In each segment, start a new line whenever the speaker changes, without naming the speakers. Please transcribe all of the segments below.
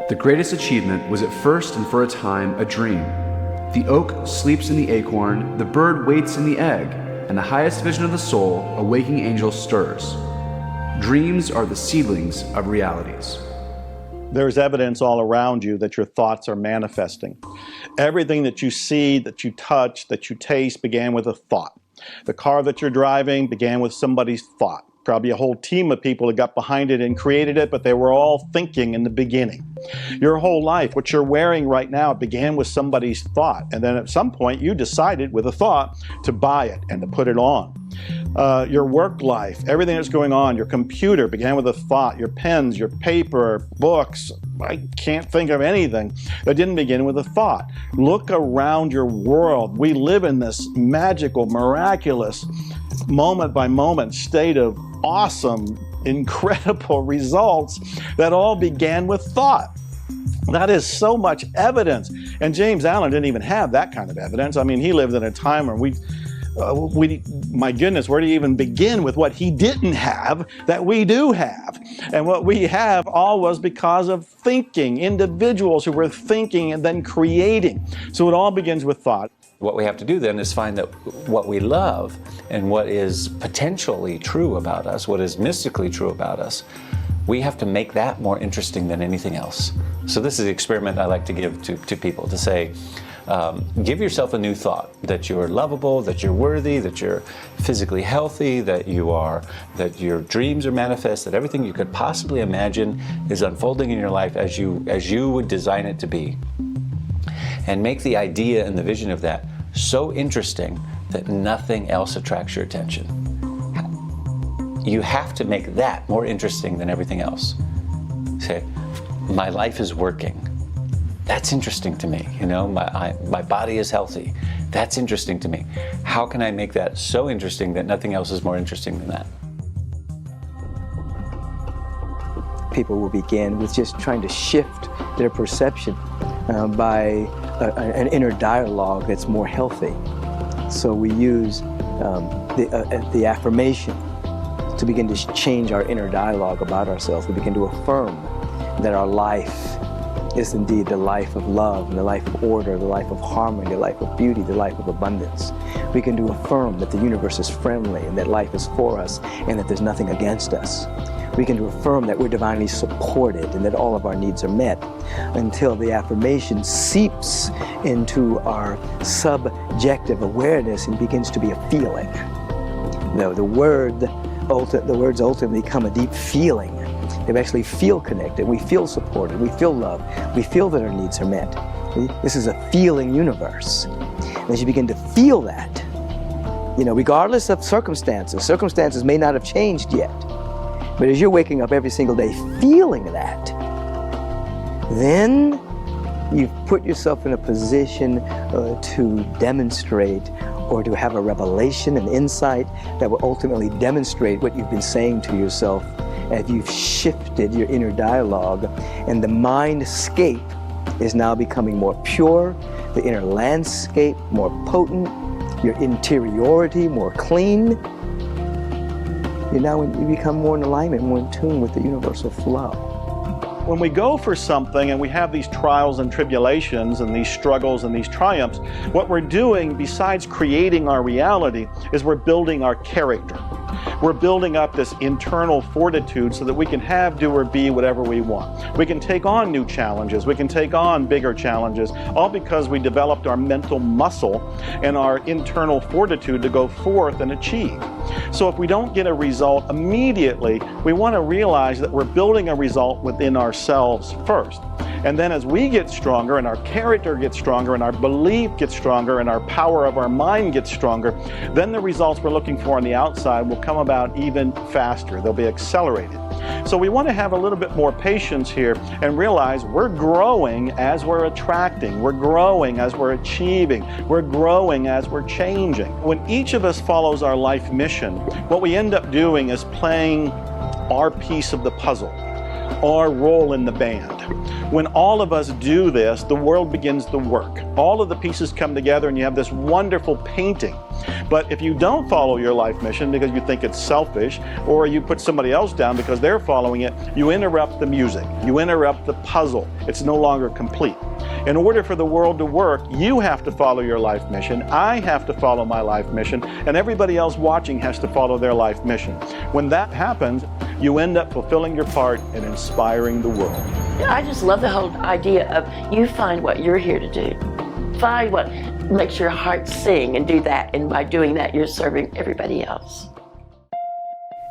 The greatest achievement was at first and for a time a dream. The oak sleeps in the acorn, the bird waits in the egg, and the highest vision of the soul, a waking angel stirs. Dreams are the seedlings of realities.
There's evidence all around you that your thoughts are manifesting. Everything that you see, that you touch, that you taste began with a thought. The car that you're driving began with somebody's thought. Probably a whole team of people that got behind it and created it, but they were all thinking in the beginning. Your whole life, what you're wearing right now, began with somebody's thought. And then at some point you decided with a thought to buy it and to put it on. Your work life, everything that's going on, your computer began with a thought. Your pens, your paper, books, I can't think of anything that didn't begin with a thought. Look around your world. We live in this magical, miraculous, moment by moment state of awesome, incredible results that all began with thought. That is so much evidence. And James Allen didn't even have that kind of evidence. I mean, he lived in a time where my goodness, where do you even begin with what he didn't have that we do have? And what we have all was because of thinking, individuals who were thinking and then creating. So it all begins with thought.
What we have to do then is find that what we love and what is potentially true about us, what is mystically true about us, we have to make that more interesting than anything else. So this is the experiment I like to give to people, to say, give yourself a new thought, that you're lovable, that you're worthy, that you're physically healthy, that your dreams are manifest, that everything you could possibly imagine is unfolding in your life as you would design it to be. And make the idea and the vision of that so interesting that nothing else attracts your attention. You have to make that more interesting than everything else. Say, my life is working. That's interesting to me. You know, my body is healthy. That's interesting to me. How can I make that so interesting that nothing else is more interesting than that?
People will begin with just trying to shift their perception by an inner dialogue that's more healthy. So we use the affirmation to begin to change our inner dialogue about ourselves. We begin to affirm that our life is indeed the life of love, and the life of order, the life of harmony, the life of beauty, the life of abundance. We can affirm that the universe is friendly and that life is for us and that there's nothing against us. We can affirm that we're divinely supported and that all of our needs are met, until the affirmation seeps into our subjective awareness and begins to be a feeling. The words ultimately become a deep feeling. They actually feel connected. We feel supported. We feel loved. We feel that our needs are met. This is a feeling universe. And as you begin to feel that, regardless of circumstances may not have changed yet, but as you're waking up every single day feeling that, then you've put yourself in a position to demonstrate or to have a revelation, an insight that will ultimately demonstrate what you've been saying to yourself as you've shifted your inner dialogue, and the mindscape is now becoming more pure, the inner landscape more potent, your interiority more clean. You become more in alignment, more in tune with the universal flow.
When we go for something and we have these trials and tribulations and these struggles and these triumphs, what we're doing besides creating our reality is we're building our character. We're building up this internal fortitude so that we can have, do, or be whatever we want. We can take on new challenges. We can take on bigger challenges, all because we developed our mental muscle and our internal fortitude to go forth and achieve. So if we don't get a result immediately, we want to realize that we're building a result within ourselves first. And then as we get stronger and our character gets stronger and our belief gets stronger and our power of our mind gets stronger, then the results we're looking for on the outside will come about even faster. They'll be accelerated. So we want to have a little bit more patience here and realize we're growing as we're attracting. We're growing as we're achieving. We're growing as we're changing. When each of us follows our life mission, what we end up doing is playing our piece of the puzzle, our role in the band. When all of us do this, the world begins to work. All of the pieces come together and you have this wonderful painting. But if you don't follow your life mission because you think it's selfish, or you put somebody else down because they're following it, you interrupt the music. You interrupt the puzzle. It's no longer complete. In order for the world to work, you have to follow your life mission, I have to follow my life mission, and everybody else watching has to follow their life mission. When that happens, you end up fulfilling your part and inspiring the world.
I just love the whole idea of you find what you're here to do. Find what makes your heart sing and do that, and by doing that, you're serving everybody else.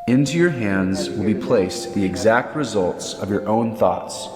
Into your hands will be placed the exact results of your own thoughts.